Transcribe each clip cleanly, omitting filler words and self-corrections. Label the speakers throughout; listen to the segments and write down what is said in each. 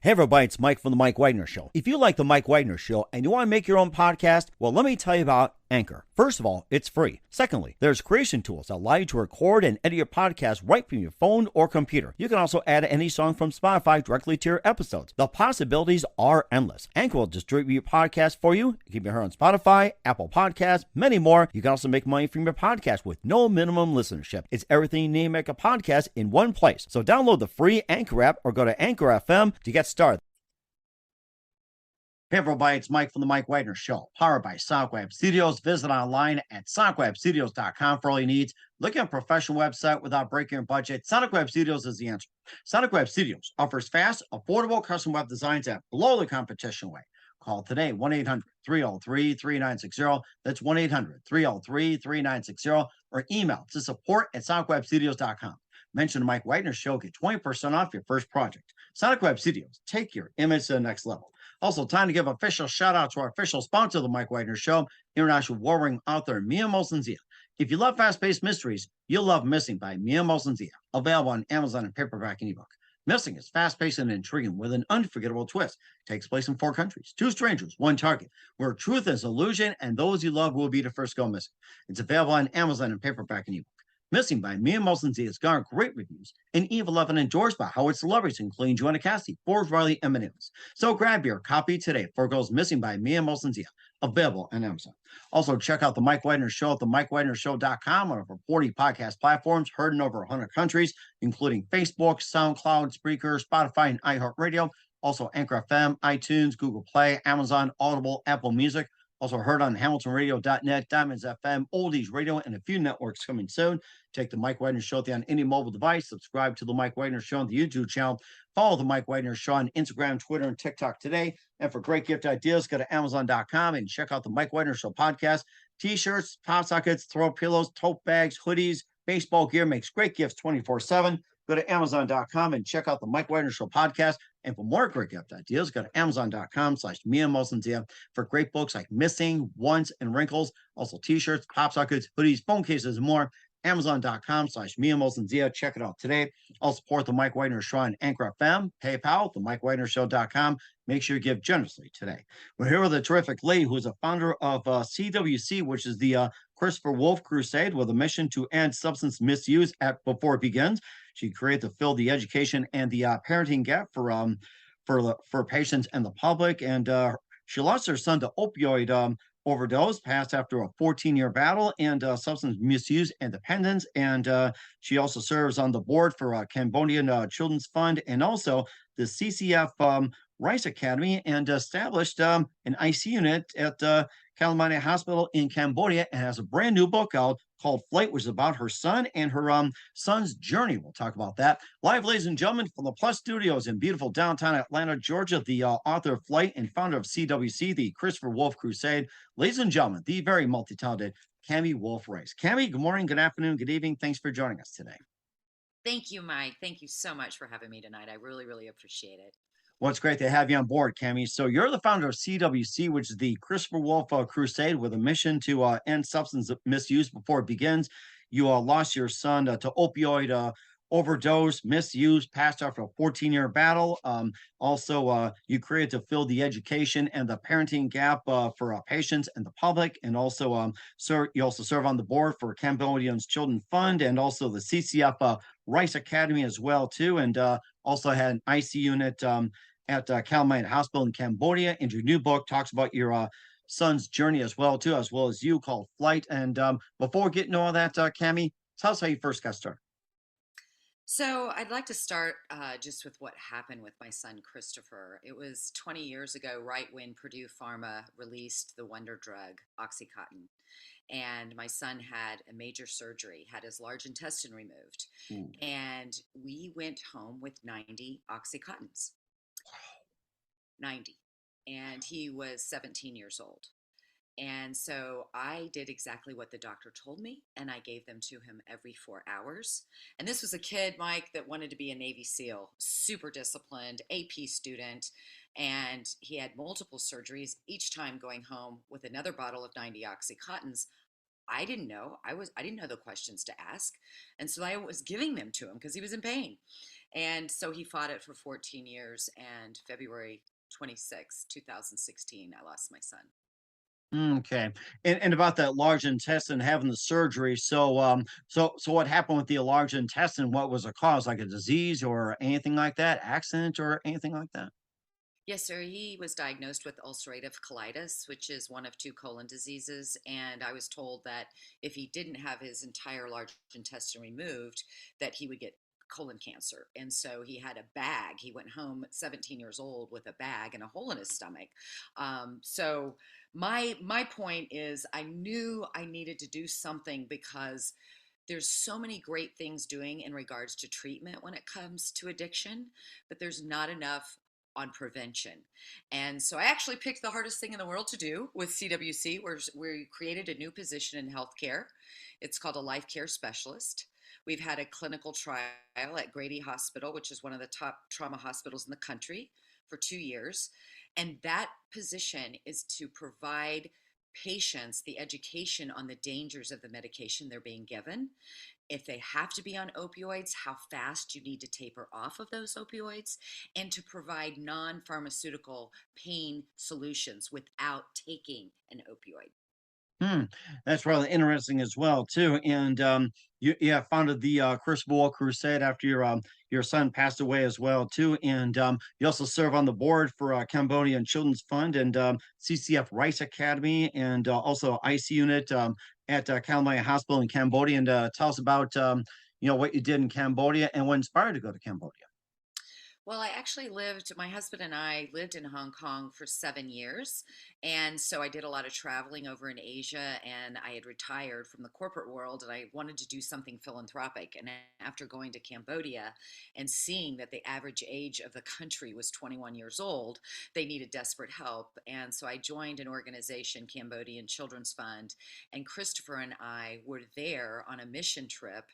Speaker 1: Hey everybody, it's Mike from The Mike Wagner Show. If you like The Mike Wagner Show and you want to make your own podcast, well, let me tell you about Anchor. First of all, it's free. Secondly, there's creation tools that allow you to record and edit your podcast right from your phone or computer. You can also add any song from Spotify directly to your episodes. The possibilities are endless. Anchor will distribute your podcast for you. You can be heard on Spotify, Apple Podcasts, many more. You can also make money from your podcast with no minimum listenership. It's everything you need to make a podcast in one place. So download the free Anchor app or go to Anchor FM to get started. Hey everybody, it's Mike from The Mike Wagner Show, powered by SoundWeb Studios. Visit online at sonicwebstudios.com for all your needs. Look at a professional website without breaking your budget. SonicWeb Studios is the answer. SonicWeb Studios offers fast, affordable custom web designs at below the competition rate. Call today, 1-800-303-3960. That's 1-800-303-3960. Or email to support@sonicwebstudios.com. Mention the Mike Wagner Show, get 20% off your first project. SonicWeb Studios, take your image to the next level. Also, time to give official shout out to our official sponsor of the Mike Wagner Show, international warring author Mia Molson-Zia. If you love fast-paced mysteries, you'll love Missing by Mia Molson-Zia, available on Amazon in paperback and ebook. Missing is fast-paced and intriguing with an unforgettable twist. It takes place in 4 countries, 2 strangers, 1 target, where truth is illusion and those you love will be the first to go missing. It's available on Amazon in paperback and ebook. Missing by Mia Molson-Zia has garnered great reviews and even love and endorsed by Howard celebrities, including Joanna Cassidy, Forbes, Riley, and Nichols. So grab your copy today for Goes Missing by Mia Molson-Zia, available on Amazon. Also, check out The Mike Wagner Show at themikewagnershow.com on over 40 podcast platforms, heard in over 100 countries, including Facebook, SoundCloud, Spreaker, Spotify, and iHeartRadio. Also, Anchor FM, iTunes, Google Play, Amazon, Audible, Apple Music. Also heard on HamiltonRadio.net, Diamonds FM, Oldies Radio, and a few networks coming soon. Take the Mike Wagner Show on any mobile device. Subscribe to the Mike Wagner Show on the YouTube channel. Follow the Mike Wagner Show on Instagram, Twitter, and TikTok today. And for great gift ideas, go to Amazon.com and check out the Mike Wagner Show podcast. T-shirts, pop sockets, throw pillows, tote bags, hoodies, baseball gear makes great gifts 24/7. Go to Amazon.com and check out the Mike Wagner Show podcast. And for more great gift ideas, go to Amazon.com/Mia Molson-Zia for great books like Missing, Once, and Wrinkles. Also T-shirts, pop sockets, hoodies, phone cases, and more. Amazon.com/Mia Molson-Zia. Check it out today. I'll support the Mike Wagner Show on Anchor FM, PayPal, themikewagnershow.com. Make sure you give generously today. We're here with a terrific lady who is a founder of CWC, which is the Christopher Wolf Crusade, with a mission to end substance misuse before it begins. She created to fill the education and the parenting gap for patients and the public. And she lost her son to opioid overdose, passed after a 14-year battle and substance misuse and dependence. And she also serves on the board for Cambodian Children's Fund and also the CCF Rice Academy, and established an IC unit at Cammie Hospital in Cambodia, and has a brand new book out called Flight, which is about her son and her son's journey. We'll talk about that. Live, ladies and gentlemen, from the Plus Studios in beautiful downtown Atlanta, Georgia, the author of Flight and founder of CWC, the Christopher Wolf Crusade. Ladies and gentlemen, the very multi-talented Cammie Wolf-Rice. Cammie, good morning, good afternoon, good evening. Thanks for joining us today.
Speaker 2: Thank you, Mike. Thank you so much for having me tonight. I really, really appreciate it.
Speaker 1: Well, it's great to have you on board, Cammie. So you're the founder of CWC, which is the Christopher Wolf Crusade, with a mission to end substance misuse before it begins. You lost your son to opioid overdose, misuse, passed after a 14-year battle. Also, you created to fill the education and the parenting gap for patients and the public. And also, you also serve on the board for Cambodian's Children's Fund and also the CCF Rice Academy as well, too. And also had an IC unit at Cammie Hospital in Cambodia. And your new book talks about your son's journey as well, too, as well as you, called Flight. And before getting all that, Cammie, tell us how you first got started.
Speaker 2: So I'd like to start just with what happened with my son, Christopher. It was 20 years ago, right when Purdue Pharma released the wonder drug, OxyContin. And my son had a major surgery, had his large intestine removed. And we went home with 90 OxyContins. 90. And he was 17 years old. And so I did exactly what the doctor told me, and I gave them to him every 4 hours. And this was a kid, Mike, that wanted to be a Navy SEAL, super disciplined, AP student, and he had multiple surgeries, each time going home with another bottle of 90 OxyContins. I didn't know. I didn't know the questions to ask. And so I was giving them to him because he was in pain. And so he fought it for 14 years. And February 26, 2016, I lost my son.
Speaker 1: Okay. And about that large intestine having the surgery. So what happened with the large intestine? What was the cause? Like a disease or anything like that? Accident or anything like that?
Speaker 2: Yes, sir. He was diagnosed with ulcerative colitis, which is one of two colon diseases. And I was told that if he didn't have his entire large intestine removed, that he would get colon cancer. And so he had a bag. He went home at 17 years old with a bag and a hole in his stomach. So my point is, I knew I needed to do something because there's so many great things doing in regards to treatment when it comes to addiction, but there's not enough on prevention. And so I actually picked the hardest thing in the world to do with CWC, where we created a new position in healthcare. It's called a life care specialist. We've had a clinical trial at Grady Hospital, which is one of the top trauma hospitals in the country, for 2 years. And that position is to provide patients the education on the dangers of the medication they're being given, if they have to be on opioids, how fast you need to taper off of those opioids, and to provide non pharmaceutical pain solutions without taking an opioid.
Speaker 1: Hmm, that's really interesting as well too. And you have founded the Wolf Crusade after your son passed away as well too. And you also serve on the board for Cambodian Children's Fund and CCF Rice Academy and also IC unit at Cammie Hospital in Cambodia. And tell us about what you did in Cambodia and what inspired you to go to Cambodia.
Speaker 2: Well, I actually my husband and I lived in Hong Kong for 7 years. And so I did a lot of traveling over in Asia, and I had retired from the corporate world and I wanted to do something philanthropic. And after going to Cambodia and seeing that the average age of the country was 21 years old, they needed desperate help. And so I joined an organization, Cambodian Children's Fund, and Christopher and I were there on a mission trip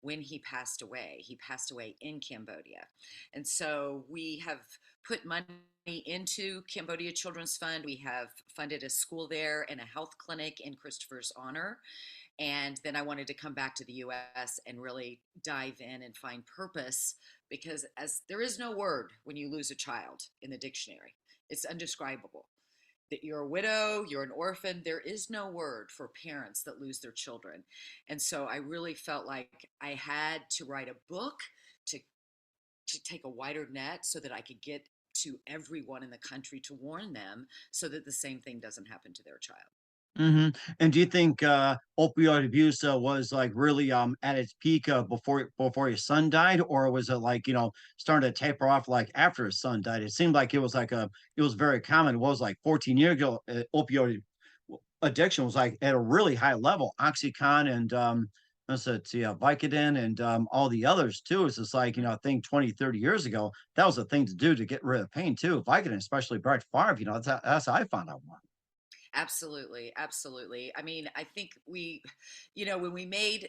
Speaker 2: when he passed away. He passed away in Cambodia. And so we have put money into Cambodia Children's Fund. We have funded a school there and a health clinic in Christopher's honor. And then I wanted to come back to the US and really dive in and find purpose, because as there is no word when you lose a child in the dictionary. It's undescribable. That you're a widow, you're an orphan, there is no word for parents that lose their children. And so I really felt like I had to write a book to take a wider net so that I could get to everyone in the country to warn them so that the same thing doesn't happen to their child.
Speaker 1: Hmm. And do you think opioid abuse was like really at its peak before your son died, or was it like starting to taper off like after his son died? It seemed like it was very common. It was like 14 years ago. Opioid addiction was like at a really high level. OxyContin and let's see, Vicodin and all the others too. It's just like
Speaker 2: Mhm.
Speaker 1: I think 20, 30 years ago that was the thing to do to get rid of pain too. Vicodin, especially Brett Favre. That's how I found out one.
Speaker 2: Absolutely, absolutely. I mean, I think when we made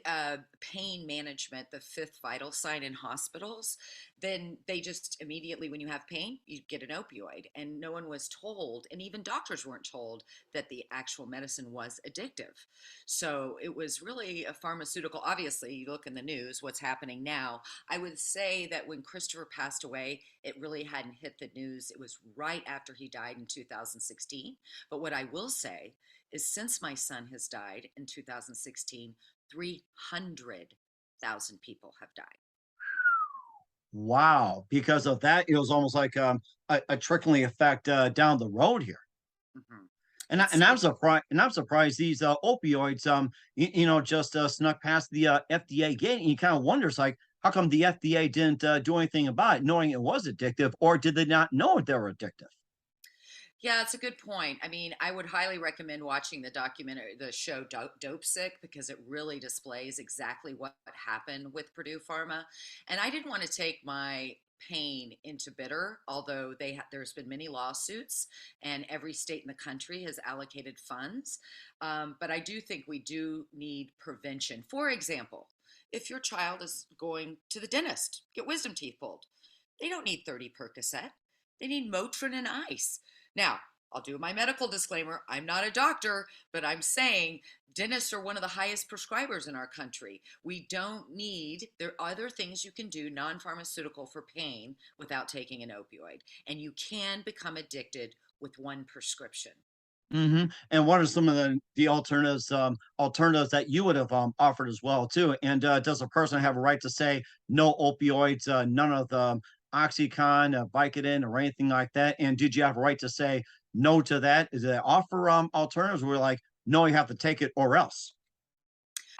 Speaker 2: pain management the fifth vital sign in hospitals, then they just immediately, when you have pain, you get an opioid. And no one was told, and even doctors weren't told, that the actual medicine was addictive. So it was really a pharmaceutical. Obviously, you look in the news, what's happening now. I would say that when Christopher passed away, it really hadn't hit the news. It was right after he died in 2016. But what I will say is, since my son has died in 2016, 300,000 people have died.
Speaker 1: Wow, because of that, it was almost like, a trickling effect, down the road here.
Speaker 2: Hmm.
Speaker 1: And
Speaker 2: It's
Speaker 1: I'm surprised these, opioids, just, snuck past the, FDA gate, and you kinda wonders, like, how come the FDA didn't, do anything about it knowing it was addictive, or did they not know they were addictive?
Speaker 2: Yeah, it's a good point. I mean, I would highly recommend watching the show Dope Sick, because it really displays exactly what happened with Purdue Pharma. And I didn't want to take my pain into bitter, although there's been many lawsuits, and every state in the country has allocated funds. But I do think we do need prevention. For example, if your child is going to the dentist, get wisdom teeth pulled, they don't need 30 Percocet. They need Motrin and ice. Now, I'll do my medical disclaimer. I'm not a doctor, but I'm saying dentists are one of the highest prescribers in our country. We don't need, there are other things you can do non-pharmaceutical for pain without taking an opioid. And you can become addicted with one prescription.
Speaker 1: And what are some of the alternatives that you would have offered as well too? And does a person have a right to say no opioids, none of the OxyContin, Vicodin, or anything like that? And did you have a right to say no to that? Is it offer alternatives? We're like, no, you have to take it or else.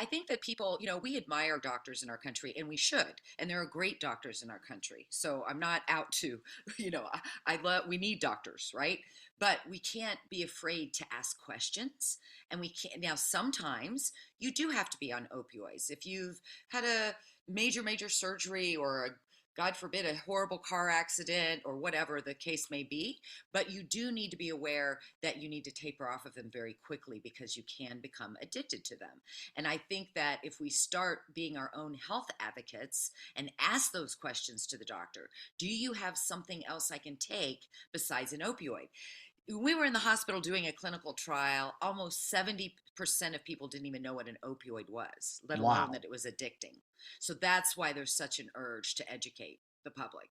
Speaker 2: I think that people, we admire doctors in our country, and we should. And there are great doctors in our country. So I'm not out to, I love, we need doctors, right? But we can't be afraid to ask questions. And we can't, now sometimes you do have to be on opioids. If you've had a major surgery, or God forbid, a horrible car accident, or whatever the case may be. But you do need to be aware that you need to taper off of them very quickly, because you can become addicted to them. And I think that if we start being our own health advocates and ask those questions to the doctor, do you have something else I can take besides an opioid? When we were in the hospital doing a clinical trial, almost 70% of people didn't even know what an opioid was, let alone
Speaker 1: Wow.
Speaker 2: that it was addicting. So that's why there's such an urge to educate the public.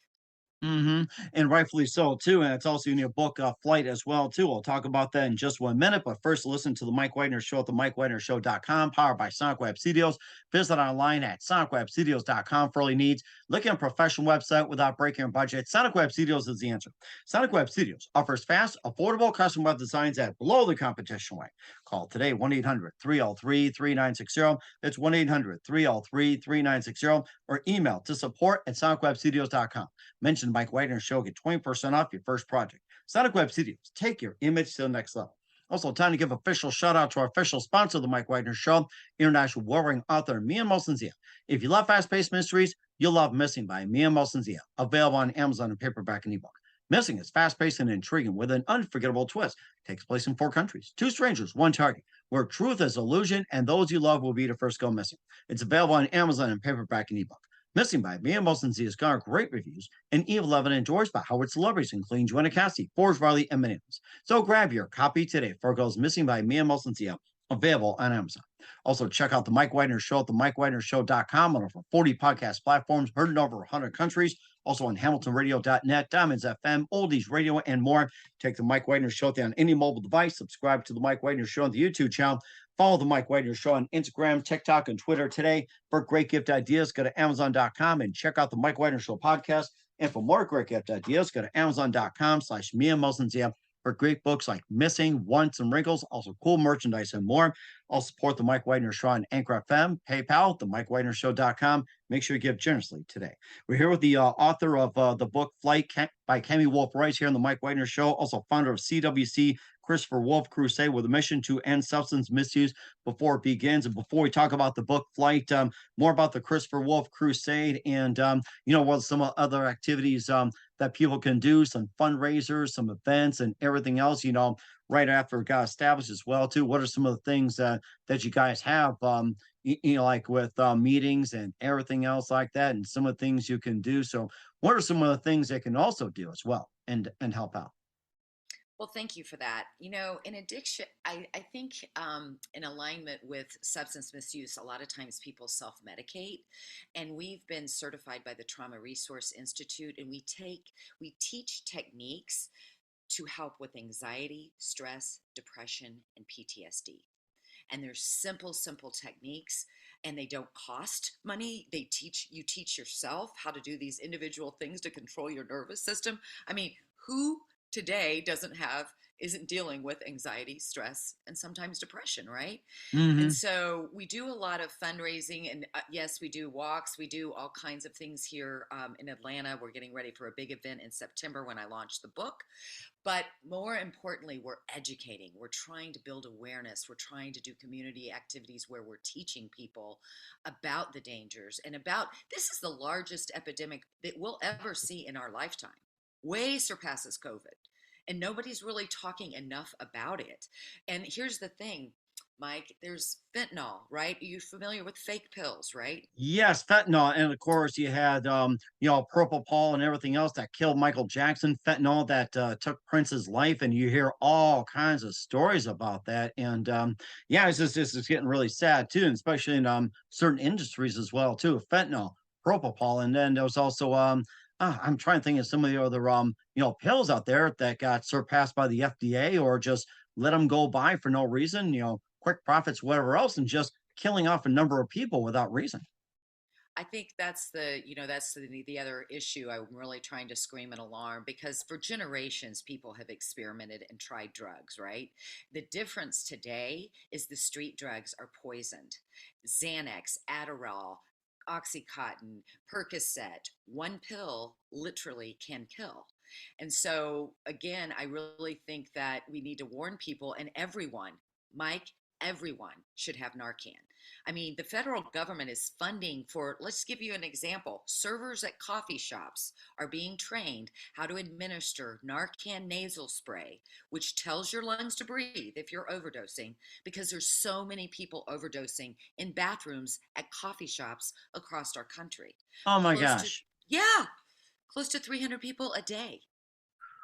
Speaker 1: And rightfully so too. And it's also in your book, Flight, as well too. We'll talk about that in just 1 minute. But first, listen to the Mike Wagner Show at the MikeWagnerShow.com, powered by Sonic Web Studios. Visit online at SonicWebStudios.com for all your needs. Looking at a professional website without breaking your budget? Sonic Web Studios is the answer. Sonic Web Studios offers fast, affordable custom web designs at below the competition rate. Call today 1-800-303-3960. That's 1-800-303-3960, or email to support@SonicWebStudios.com. Mention Mike Wagner Show, get 20% off your first project. Sonic Web Studios, take your image to the next level. Also, time to give official shout out to our official sponsor of the Mike Wagner Show, international warring author Mia Mosensia. If you love fast-paced mysteries, you'll love Missing by Mia Mosensia, available on Amazon in paperback and ebook. Missing is fast-paced and intriguing with an unforgettable twist. Takes place in 4 countries, 2 strangers, one target, where truth is illusion and those you love will be the first go missing. It's available on Amazon in paperback and ebook. Missing by Mia Mosensia has garnered great reviews and even Levin endorsed by Howard celebrities, including Joanna Cassie, Forrest Riley, and many others. So grab your copy today for Goes Missing by Mia Mosensia, available on Amazon. Also, check out the Mike Wagner Show at the MikeWagnerShow.com on over 40 podcast platforms, heard in over 100 countries. Also on HamiltonRadio.net, Diamonds FM, Oldies Radio, and more. Take the Mike Wagner Show on any mobile device. Subscribe to the Mike Wagner Show on the YouTube channel. Follow the Mike Wagner Show on Instagram, TikTok, and Twitter today. For great gift ideas, go to Amazon.com and check out the Mike Wagner Show podcast. And for more great gift ideas, go to Amazon.com/Mia Mosensia for great books like Missing, Once, and Wrinkles, also cool merchandise and more. I'll support the Mike Wagner Show on Anchor FM, PayPal, the MikeWagnerShow.com. Make sure you give generously today. We're here with the author of the book Flight by Cammie Wolf Royce here on the Mike Wagner Show, also founder of CWC, Christopher Wolf Crusade, with a mission to end substance misuse before it begins. And before we talk about the book Flight, more about the Christopher Wolf Crusade and, what some other activities that people can do, some fundraisers, some events, and everything else, right after it got established as well, too. What are some of the things that you guys have, like with meetings and everything else like that, and some of the things you can do? So what are some of the things they can also do as well and help out?
Speaker 2: Well, thank you for that. In addiction, I think in alignment with substance misuse, a lot of times people self medicate. And we've been certified by the Trauma Resource Institute, and we teach techniques to help with anxiety, stress, depression, and PTSD. And there's simple techniques, and they don't cost money. You teach yourself how to do these individual things to control your nervous system. I mean, who today isn't dealing with anxiety, stress, and sometimes depression, right? And
Speaker 1: Hmm.
Speaker 2: so we do a lot of fundraising, and yes, we do walks. We do all kinds of things here in Atlanta. We're getting ready for a big event in September when I launch the book. But more importantly, we're educating. We're trying to build awareness. We're trying to do community activities where we're teaching people about the dangers and about this is the largest epidemic that we'll ever see in our lifetime, way surpasses COVID. And nobody's really talking enough about it. And here's the thing, Mike, there's fentanyl, right? Are you familiar with fake pills, right?
Speaker 1: Yes, fentanyl, and of course you had propofol and everything else that killed Michael Jackson, fentanyl that took Prince's life, and you hear all kinds of stories about that. And yeah, it's getting really sad too, and especially in certain industries as well too. Fentanyl, propofol, and then there was also I'm trying to think of some of the other pills out there that got surpassed by the FDA or just let them go by for no reason, quick profits, whatever else, and just killing off a number of people without reason.
Speaker 2: I think that's that's the other issue. I'm really trying to scream an alarm because for generations, people have experimented and tried drugs, right? The difference today is the street drugs are poisoned. Xanax, Adderall, Oxycontin, Percocet, one pill literally can kill. And so, again, I really think that we need to warn people and everyone, Mike, everyone should have Narcan. I mean, the federal government is funding for, let's give you an example. Servers at coffee shops are being trained how to administer Narcan nasal spray, which tells your lungs to breathe if you're overdosing, because there's so many people overdosing in bathrooms at coffee shops across our country.
Speaker 1: Oh my
Speaker 2: Close to,
Speaker 1: gosh.
Speaker 2: yeah, close to 300 people a day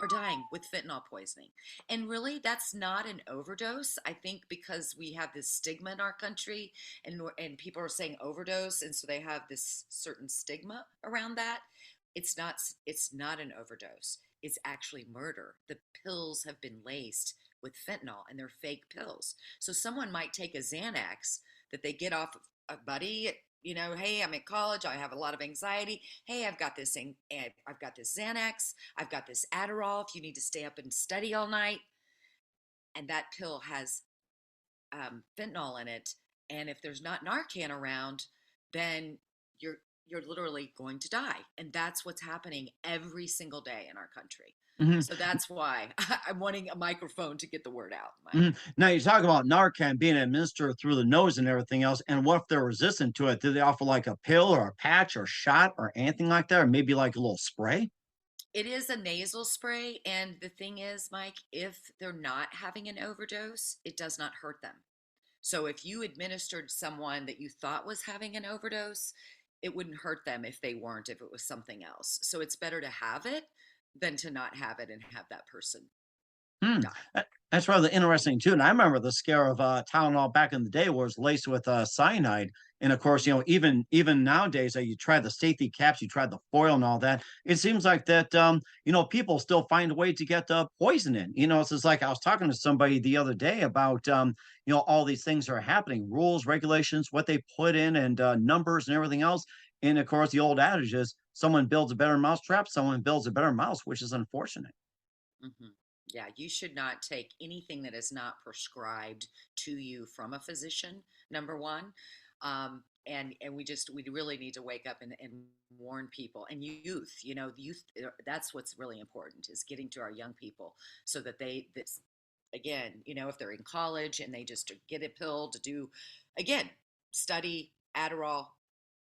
Speaker 2: are dying with fentanyl poisoning. And really, that's not an overdose. I think because we have this stigma in our country and people are saying overdose and so they have this certain stigma around that. It's not an overdose. It's actually murder. The pills have been laced with fentanyl and they're fake pills. So someone might take a Xanax that they get off of a buddy, hey, I'm in college, I have a lot of anxiety. Hey, I've got this Xanax, I've got this Adderall if you need to stay up and study all night, and that pill has fentanyl in it. And if there's not Narcan around, then you're you're literally going to die, and that's what's happening every single day in our country.
Speaker 1: Mhm,
Speaker 2: So that's why I'm wanting a microphone to get the word out, Mike.
Speaker 1: mhm. Now you talk about Narcan being administered through the nose and everything else, and what if they're resistant to it? Do they offer like a pill or a patch or shot or anything like that, or maybe like a little spray?
Speaker 2: It is a nasal spray, and the thing is, Mike, if they're not having an overdose, it does not hurt them. So if you administered someone that you thought was having an overdose, it wouldn't hurt them if they weren't, if it was something else. So it's better to have it than to not have it and have that person
Speaker 1: Hmm,
Speaker 2: die.
Speaker 1: that's rather interesting too, and I remember the scare of, Tylenol back in the day was laced with, cyanide, and of course, even nowadays, you try the safety caps, you try the foil and all that, it seems like that, people still find a way to get, poison in, it's just like I was talking to somebody the other day about, all these things are happening, rules, regulations, what they put in, and, numbers and everything else, and of course, the old adage is, "Someone builds a better mousetrap, someone builds a better mouse," which is unfortunate.
Speaker 2: Hmm. Yeah, you should not take anything that is not prescribed to you from a physician, number one. And we really need to wake up and warn people and youth, youth, that's what's really important is getting to our young people so that this again, if they're in college and they just get a pill to do, again, study Adderall,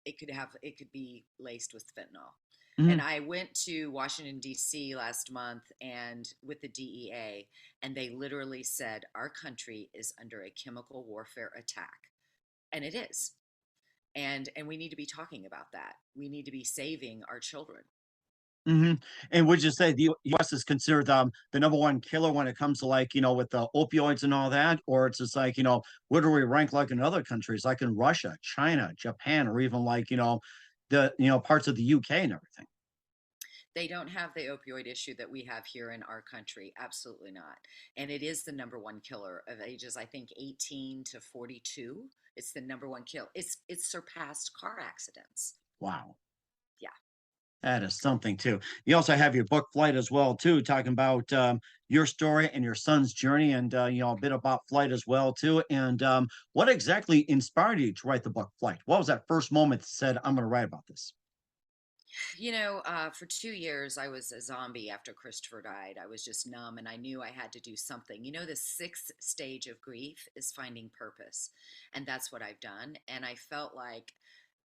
Speaker 2: it could be laced with fentanyl. And
Speaker 1: Mhm.
Speaker 2: I went to Washington D.C. last month and with the DEA, and they literally said our country is under a chemical warfare attack, and it is. And we need to be talking about that. We need to be saving our children.
Speaker 1: Mhm, and would you say the US is considered, the number 1 killer when it comes to, like, with the opioids and all that? Or it's just like, where do we rank, like, in other countries, like in Russia, China, Japan, or even, like, parts of the UK and everything?
Speaker 2: They don't have the opioid issue that we have here in our country. Absolutely not. And it is the number one killer of ages, I think, 18 to 42. It's the number one kill. It's surpassed car accidents.
Speaker 1: Wow.
Speaker 2: Yeah.
Speaker 1: That is something too. You also have your book Flight as well too, talking about, your story and your son's journey and, a bit about flight as well too, and, what exactly inspired you to write the book Flight? What was that first moment that said, "I'm gonna write about this"?
Speaker 2: For 2 years, I was a zombie after Christopher died. I was just numb and I knew I had to do something. The sixth stage of grief is finding purpose. And that's what I've done. And I felt like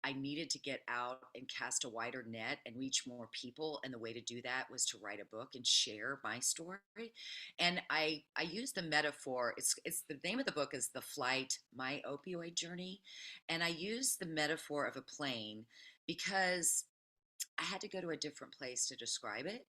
Speaker 2: I needed to get out and cast a wider net and reach more people. And the way to do that was to write a book and share my story. And I use the metaphor. It's the name of the book is The Flight: My Opioid Journey. And I use the metaphor of a plane because I had to go to a different place to describe it.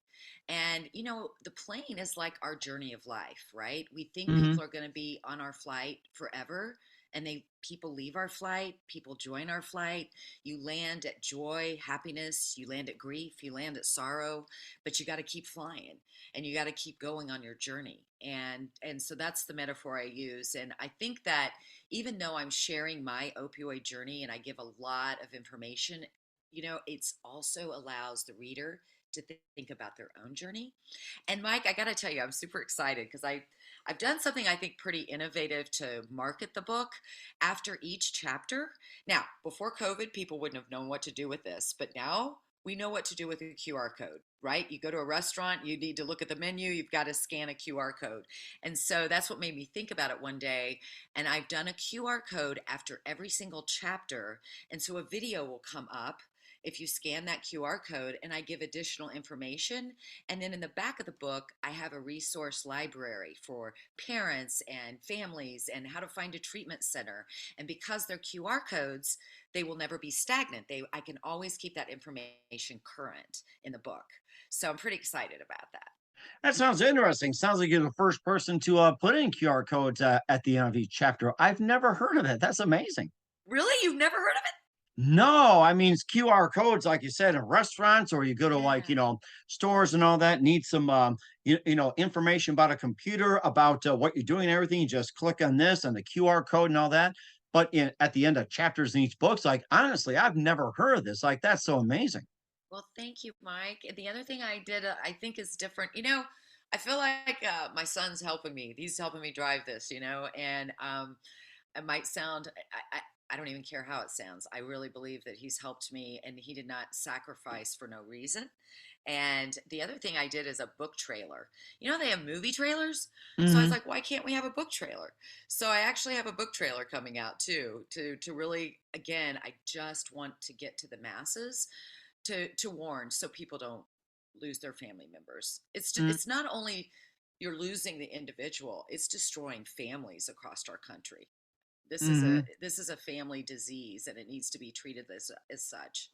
Speaker 2: And, the plane is like our journey of life, right? We think
Speaker 1: Hmm.
Speaker 2: people are going to be on our flight forever. And people leave our flight, people join our flight. You land at joy, happiness, you land at grief, you land at sorrow, but you got to keep flying and you got to keep going on your journey. And so that's the metaphor I use. And I think that even though I'm sharing my opioid journey and I give a lot of information, it's also allows the reader to think about their own journey. And Mike, I got to tell you, I'm super excited because I've done something I think pretty innovative to market the book after each chapter. Now, before COVID, people wouldn't have known what to do with this, but now we know what to do with a QR code, right? You go to a restaurant, you need to look at the menu, you've got to scan a QR code. And so that's what made me think about it one day. And I've done a QR code after every single chapter. And so a video will come up if you scan that QR code, and I give additional information. And then in the back of the book, I have a resource library for parents and families and how to find a treatment center. And because they're QR codes, they will never be stagnant. I can always keep that information current in the book. So I'm pretty excited about that.
Speaker 1: That sounds interesting. Sounds like you're the first person to put in QR codes at the end of each chapter. I've never heard of it. That's amazing.
Speaker 2: Really? You've never heard of it?
Speaker 1: No, I mean, it's QR codes, like you said, in restaurants, or you go to like,
Speaker 2: Yeah.
Speaker 1: stores and all that, need some, information about a computer, about what you're doing and everything. You just click on this and the QR code and all that. But at the end of chapters in each book's like, honestly, I've never heard of this. Like, that's so amazing.
Speaker 2: Well, thank you, Mike. And the other thing I did, I think is different. I feel like my son's helping me. He's helping me drive this, and it might sound, I don't even care how it sounds. I really believe that he's helped me and he did not sacrifice for no reason. And the other thing I did is a book trailer. They have movie trailers. So I was
Speaker 1: Hmm.
Speaker 2: like, why can't we have a book trailer? So I actually have a book trailer coming out too, to really, again, I just want to get to the masses to warn so people don't lose their family members. It's not only you're losing the individual, it's destroying families across our country.
Speaker 1: Hmm.
Speaker 2: This is a family disease and it needs to be treated as such.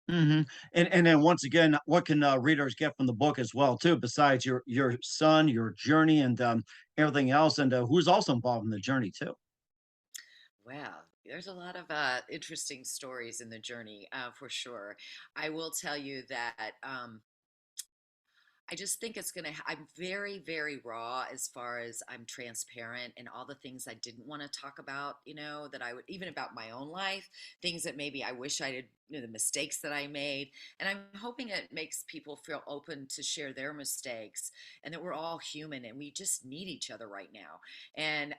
Speaker 1: Hmm. And then once again, what can readers get from the book as well too, besides your son, your journey, and everything else, and who's also involved in the journey too?
Speaker 2: Well, there's a lot of interesting stories in the journey, for sure. I will tell you that I just think I'm very, very raw as far as I'm transparent and all the things I didn't want to talk about, that I would, even about my own life, things that maybe I wish I did, the mistakes that I made. And I'm hoping it makes people feel open to share their mistakes and that we're all human and we just need each other right now. And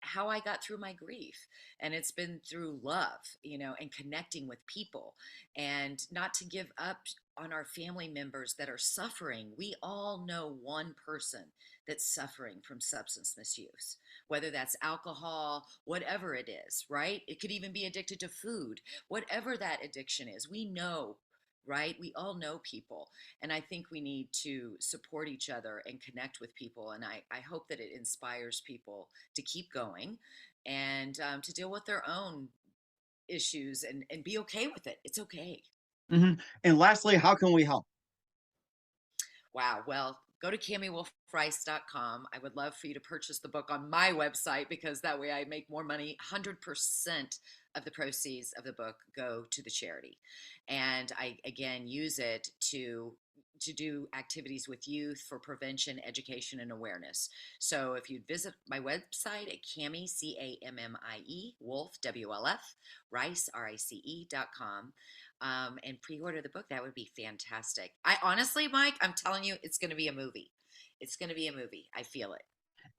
Speaker 2: how I got through my grief. And it's been through love, and connecting with people and not to give up on our family members that are suffering. We all know one person that's suffering from substance misuse, whether that's alcohol, whatever it is, right? It could even be addicted to food, whatever that addiction is. We know, right? We all know people. And I think we need to support each other and connect with people. And I hope that it inspires people to keep going and to deal with their own issues and be okay with it. It's okay.
Speaker 1: Hmm. And lastly, how can we help?
Speaker 2: Wow. Well, go to CammieWolfPrice.com. I would love for you to purchase the book on my website because that way I make more money. 100% of the proceeds of the book go to the charity. And I, again, use it to do activities with youth for prevention, education, and awareness. So if you visit my website at Cammie, Cammie, Wolf, WLF, Rice, RICE.com, and pre-order the book, that would be fantastic. I honestly, Mike, I'm telling you, it's going to be a movie. It's going to be a movie. I feel it.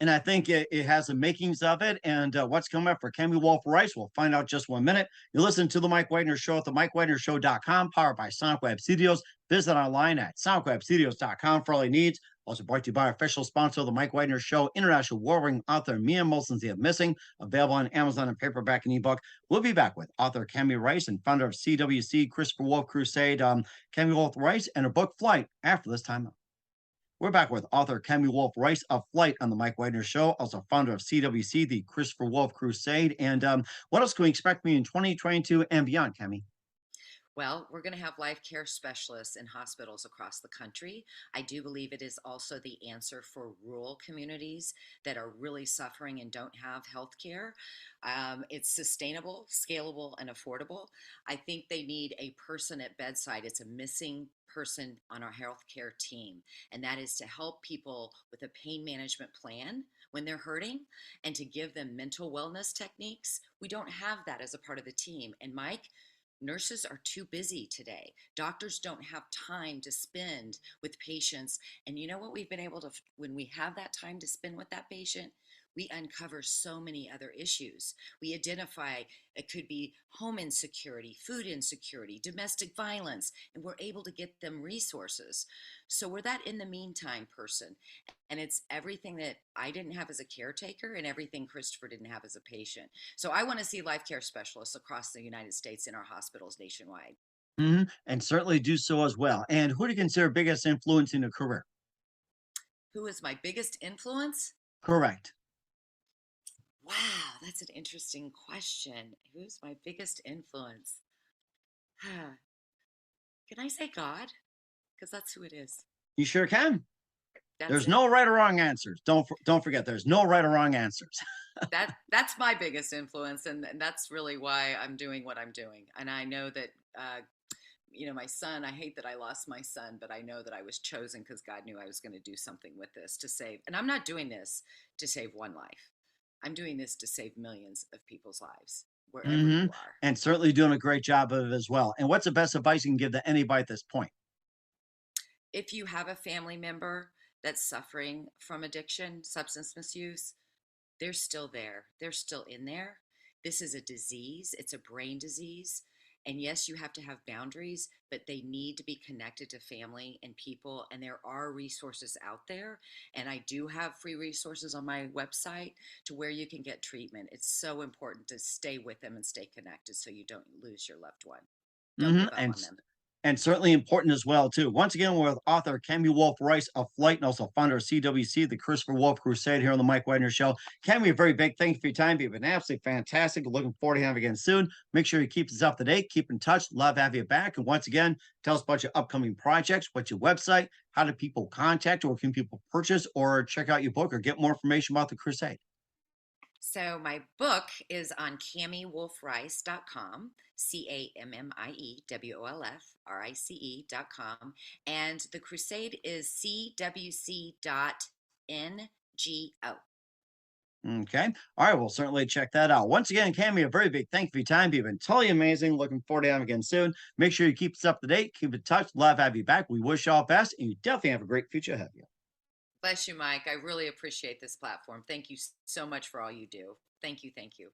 Speaker 1: And I think it has the makings of it. And what's coming up for Cammie Wolf Rice, we'll find out just 1 minute. You listen to the Mike Wagner Show at the MikeWagnerShow.com, powered by SonicWeb Studios. Visit online at SonicWebStudios.com for all your needs. Also brought to you by our official sponsor of the Mike Wagner Show, international warring author Mia Molson's The Missing, available on Amazon and paperback and ebook. We'll be back with author Cammie Rice and founder of CWC, Christopher Wolf Crusade, Cammie Wolf Rice, and her book Flight after this time. We're back with author Cammie Wolf Rice of Flight on the Mike Wagner Show, also founder of CWC, the Christopher Wolf Crusade. And what else can we expect me in 2022 and beyond, Cammie?
Speaker 2: Well, we're going to have life care specialists in hospitals across the country. I do believe it is also the answer for rural communities that are really suffering and don't have health care. It's sustainable, scalable, and affordable. I think they need a person at bedside. It's a missing person on our healthcare team, and that is to help people with a pain management plan when they're hurting and to give them mental wellness techniques. We don't have that as a part of the team. And Mike, nurses are too busy today. Doctors don't have time to spend with patients. And you know what we've been able to, when we have that time to spend with that patient, we uncover so many other issues. We identify it could be home insecurity, food insecurity, domestic violence, and we're able to get them resources. So we're that in the meantime person. And it's everything that I didn't have as a caretaker and everything Christopher didn't have as a patient. So I want to see life care specialists across the United States in our hospitals nationwide.
Speaker 1: And certainly do so as well. And who do you consider biggest influence in your career?
Speaker 2: Who is my biggest influence?
Speaker 1: Correct.
Speaker 2: Wow, that's an interesting question. Who's my biggest influence? Can I say God? Because that's who it is.
Speaker 1: You sure can.
Speaker 2: That's
Speaker 1: There's
Speaker 2: it.
Speaker 1: no right or wrong answers. Don't forget. There's no right or wrong answers.
Speaker 2: That's my biggest influence, and that's really why I'm doing what I'm doing. And I know that my son. I hate that I lost my son, but I know that I was chosen because God knew I was going to do something with this to save. And I'm not doing this to save one life. I'm doing this to save millions of people's lives wherever
Speaker 1: hmm
Speaker 2: you are.
Speaker 1: And certainly doing a great job of it as well. And what's the best advice you can give to anybody at this point?
Speaker 2: If you have a family member that's suffering from addiction, substance misuse, they're still there. They're still in there. This is a disease, it's a brain disease. And yes, you have to have boundaries, but they need to be connected to family and people. And there are resources out there. And I do have free resources on my website to where you can get treatment. It's so important to stay with them and stay connected so you don't lose your loved one. Don't
Speaker 1: hmm
Speaker 2: give up
Speaker 1: And
Speaker 2: on them.
Speaker 1: and certainly important as well too. Once again, we're with author Cammie Wolf Rice of Flight and also founder of CWC, the Christopher Wolf Crusade here on the Mike Wagner Show. Cammie, a very big thank you for your time. You've been absolutely fantastic. Looking forward to having you again soon. Make sure you keep us up to date, keep in touch. Love having you back. And once again, tell us about your upcoming projects. What's your website? How do people contact or can people purchase or check out your book or get more information about the Crusade?
Speaker 2: So my book is on CammieWolfRice.com, CammieWolfRice.com, and the crusade is CWC.NGO.
Speaker 1: Okay. All right. We'll certainly check that out. Once again, Cammie, a very big thank you for your time. You've been totally amazing. Looking forward to having you again soon. Make sure you keep us up to date. Keep in touch. Love to have you back. We wish you all best, and you definitely have a great future ahead of you.
Speaker 2: Bless you, Mike. I really appreciate this platform. Thank you so much for all you do. Thank you. Thank you.